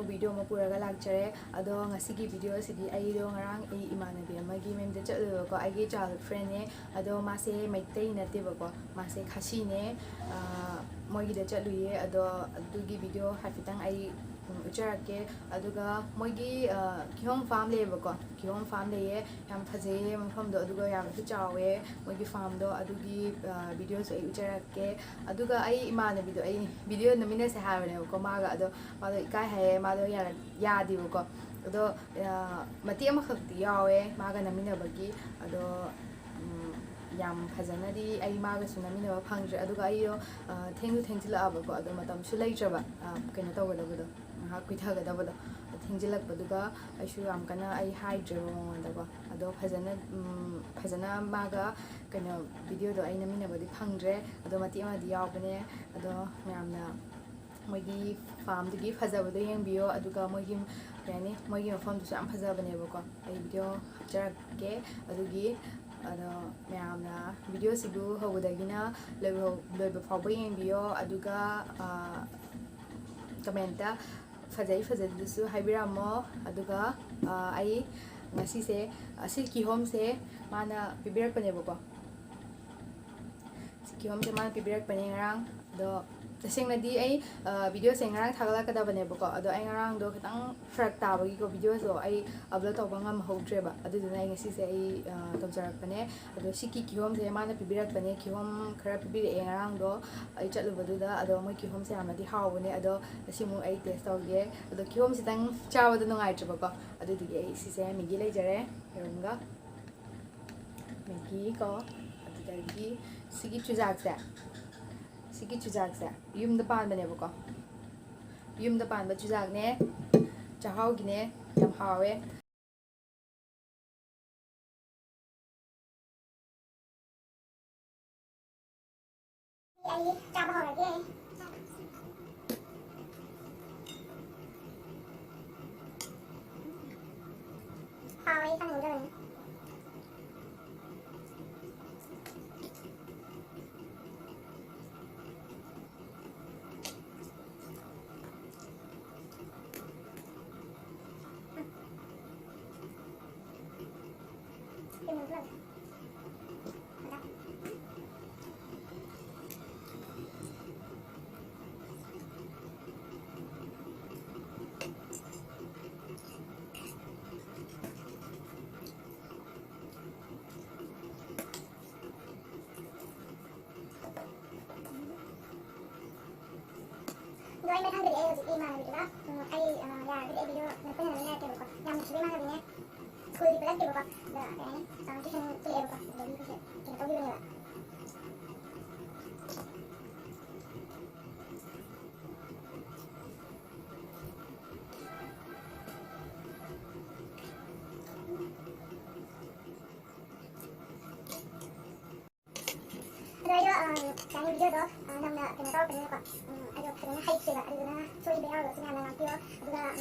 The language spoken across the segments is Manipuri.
ꯑꯅꯧꯕ ꯚꯤꯗꯤꯑꯣ ꯑꯃ ꯄꯨꯔꯒ ꯂꯥꯛꯆꯔꯦ ꯑꯗꯣ ꯉꯁꯤꯒꯤ ꯚꯤꯗꯤꯑꯣ ꯑꯁꯤꯗꯤ ꯑꯩꯗꯣ ꯉꯔꯥꯡ ꯑꯩ ꯏꯃꯥꯟꯅꯕꯤ ꯑꯃꯒꯤ ꯃꯌꯨꯝꯗ ꯆꯠꯂꯨꯕꯀꯣ ꯑꯩꯒꯤ ꯆꯥꯏꯜꯍꯨꯗ ꯐ꯭ꯔꯦꯟꯅꯦ ꯑꯗꯣ ꯃꯥꯁꯦ ꯃꯩꯇꯩ ꯅꯠꯇꯦꯕꯀꯣ ꯃꯥꯁꯦ ꯈꯥꯁꯤꯅꯦ ꯃꯣꯏꯒꯤꯗ ꯆꯠꯂꯨꯏꯌꯦ ꯑꯗꯣ ꯑꯗꯨꯒꯤ ꯚꯤꯗꯤꯑꯣ ꯍꯥꯏꯐꯦꯠꯇꯪ ꯑꯩ ꯎꯠꯆꯔꯛꯀꯦ ꯑꯗꯨꯒ ꯃꯣꯏꯒꯤ ꯀꯤꯍꯣꯝ ꯐꯥꯔꯝ ꯂꯩꯌꯦꯕꯀꯣ ꯀꯤꯍꯣꯝ ꯐꯥꯔꯝ ꯂꯩꯌꯦ ꯌꯥꯝ ꯐꯖꯩꯌꯦ ꯃꯐꯝꯗꯣ ꯑꯗꯨꯒ ꯌꯥꯝꯅꯁꯨ ꯆꯥꯎꯋꯦ ꯃꯣꯏꯒꯤ ꯐꯥꯔꯝꯗꯣ ꯑꯗꯨꯒꯤ ꯚꯤꯗꯤꯑꯣꯁꯨ ꯑꯩ ꯎꯠꯆꯔꯛꯀꯦ ꯑꯗꯨꯒ ꯑꯩ ꯏꯃꯥꯟꯅꯕꯤꯗꯣ ꯑꯩ ꯚꯤꯗꯤꯑꯣ ꯅꯝꯃꯤꯟꯅꯁꯦ ꯍꯥꯏꯕꯅꯦꯕꯀꯣ ꯃꯥꯒ ꯑꯗꯣ ꯃꯥꯗꯣ ꯏꯀꯥꯏ ꯍꯥꯏꯌꯦ ꯃꯥꯗꯣ ꯌꯥꯗꯦꯕꯀꯣ ꯑꯗꯣ ꯃꯇꯦꯛ ꯑꯃꯈꯛꯇꯤ ꯌꯥꯎꯋꯦ ꯃꯥꯒ ꯅꯝꯃꯤꯟꯅꯕꯒꯤ ꯑꯗꯣ ꯌꯥꯝ ꯐꯖꯅꯗꯤ ꯑꯩ ꯃꯥꯒꯁꯨ ꯅꯝꯃꯤꯟꯅꯕ ꯐꯪꯗ꯭ꯔꯦ ꯑꯗꯨꯒ ꯑꯩꯗꯣ ꯊꯦꯡꯖꯤꯜꯂꯛꯑꯕꯀꯣ ꯑꯗꯣ ꯃꯇꯝꯁꯨ ꯂꯩꯇ꯭ꯔꯕ ꯀꯩꯅꯣ ꯇꯧꯒꯗꯕꯗꯣ ꯉꯥꯏꯍꯥꯛ ꯀꯨꯏꯊꯒꯗꯕꯗꯣ ꯊꯦꯡꯖꯤꯜꯂꯛꯄꯗꯨꯒ ꯑꯩꯁꯨ ꯌꯥꯝ ꯀꯟꯅ ꯑꯩ ꯍꯥꯏꯗ꯭ꯔꯦꯕ ꯃꯉꯣꯟꯗꯀꯣ ꯑꯗꯣ ꯐꯖꯅ ꯃꯥꯒ ꯀꯩꯅꯣ ꯚꯤꯗꯤꯑꯣꯗꯣ ꯑꯩ ꯅꯝꯃꯤꯟꯅꯕꯗꯤ ꯐꯪꯗ꯭ꯔꯦ ꯑꯗꯣ ꯃꯇꯦꯛ ꯑꯃꯗꯤ ꯌꯥꯎꯕꯅꯦ ꯑꯗꯣ ꯃꯌꯥꯝꯅ ꯃꯣꯏꯒꯤ ꯐꯥꯔꯝꯗꯨꯒꯤ ꯐꯖꯕꯗꯣ ꯌꯦꯡꯕꯤꯌꯣ ꯑꯗꯨꯒ ꯃꯣꯏꯒꯤ ꯀꯩ ꯍꯥꯏꯅꯤ ꯃꯣꯏꯒꯤ ꯃꯐꯝꯗꯨꯁꯨ ꯌꯥꯝ ꯐꯖꯕꯅꯦꯕꯀꯣ ꯑꯩ ꯚꯤꯗꯤꯑꯣ ꯍꯥꯞꯆꯔꯛꯀꯦ ꯑꯗꯨꯒꯤ ꯑꯗꯣ ꯃꯌꯥꯝꯅ ꯚꯤꯗꯤꯑꯣꯁꯤꯕꯨ ꯍꯧꯕꯗꯒꯤꯅ ꯂꯣꯏꯕ ꯐꯥꯎꯕ ꯌꯦꯡꯕꯤꯌꯣ ꯑꯗꯨꯒ ꯀꯃꯦꯟꯇ ꯐꯖꯩ ꯐꯖꯗꯁꯨ ꯍꯥꯏꯕꯤꯔꯝꯃꯣ ꯑꯗꯨꯒ ꯑꯩ ꯉꯁꯤꯁꯦ ꯑꯁꯤ ꯀꯤꯍꯣꯝꯁꯦ ꯃꯥꯅ ꯄꯤꯕꯤꯔꯛꯄꯅꯦꯕꯀꯣ ꯀꯤꯍꯣꯝꯁꯦ ꯃꯥꯅ ꯄꯤꯕꯤꯔꯛꯄꯅꯦ ꯉꯔꯥꯡ ꯑꯗꯣ ꯇꯁꯦꯡꯅꯗꯤ ꯑꯩ ꯚꯤꯗꯤꯑꯣꯁꯦ ꯉꯔꯥꯡ ꯊꯥꯒꯠꯂꯛꯀꯗꯕꯅꯦꯕꯀꯣ ꯑꯗꯣ ꯑꯩ ꯉꯔꯥꯡꯗꯣ ꯈꯤꯇꯪ ꯐꯔꯛ ꯇꯥꯕꯒꯤꯀꯣ ꯚꯤꯗꯤꯑꯣꯁꯨ ꯑꯩ ꯑꯞꯂꯣꯗ ꯇꯧꯕ ꯉꯝꯍꯧꯗ꯭ꯔꯦꯕ ꯑꯗꯨꯗꯨꯅ ꯑꯩ ꯉꯁꯤꯁꯦ ꯑꯩ ꯇꯧꯖꯔꯛꯄꯅꯦ ꯑꯗꯣ ꯁꯤꯒꯤ ꯀꯤꯍꯣꯝꯁꯦ ꯃꯥꯅ ꯄꯤꯕꯤꯔꯛꯄꯅꯦ ꯀꯤꯍꯣꯝ ꯈꯔ ꯄꯤꯕꯤꯔꯛꯑꯦ ꯉꯔꯥꯡꯗꯣ ꯑꯩ ꯆꯠꯂꯨꯕꯗꯨꯗ ꯑꯗꯣ ꯃꯣꯏ ꯀꯤꯍꯣꯝꯁꯦ ꯌꯥꯝꯅꯗꯤ ꯍꯥꯎꯕꯅꯦ ꯑꯗꯣ ꯉꯁꯤꯃꯨꯛ ꯑꯩ ꯇꯦꯁ ꯇꯧꯒꯦ ꯑꯗꯣ ꯀꯤꯍꯣꯝꯁꯤꯇꯪ ꯆꯥꯕꯗ ꯅꯨꯡꯉꯥꯏꯇ꯭ꯔꯕꯀꯣ ꯑꯗꯨꯗꯨꯒꯤ ꯑꯩ ꯁꯤꯁꯦ ꯃꯦꯒꯤ ꯂꯩꯖꯔꯦ ꯌꯦꯔꯨꯝꯒ ꯃꯦꯒꯤꯀꯣ ꯑꯗꯨꯗꯒꯤ ꯁꯤꯒꯤ ꯆꯨꯖꯥꯛꯁꯦ ꯌꯨꯝꯗ ꯄꯥꯟꯕꯅꯦꯕꯀꯣ ꯌꯨꯝꯗ ꯄꯥꯟꯕ ꯆꯨꯖꯥꯛꯅꯦ ꯆꯥꯛꯍꯥꯎꯒꯤꯅꯦ ꯌꯥꯝ ꯍꯥꯎꯋꯦ chaba hoida hai Tamenglong rồi mấy thằng bị em rồi mà bị đó ai là bị em bị đó nó có là nó kêu con nhằm chỉ mang cái này thôi thì phải kêu con là cái xong cái thằng chị em con rồi đi cái tao đi rồi rồi đó cái video đó nằm là cái nó cái này con ai được cái nó hay chơi là ai được nó chơi béo rồi cái này là tiêu rồi là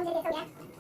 test ꯇꯧꯒꯦ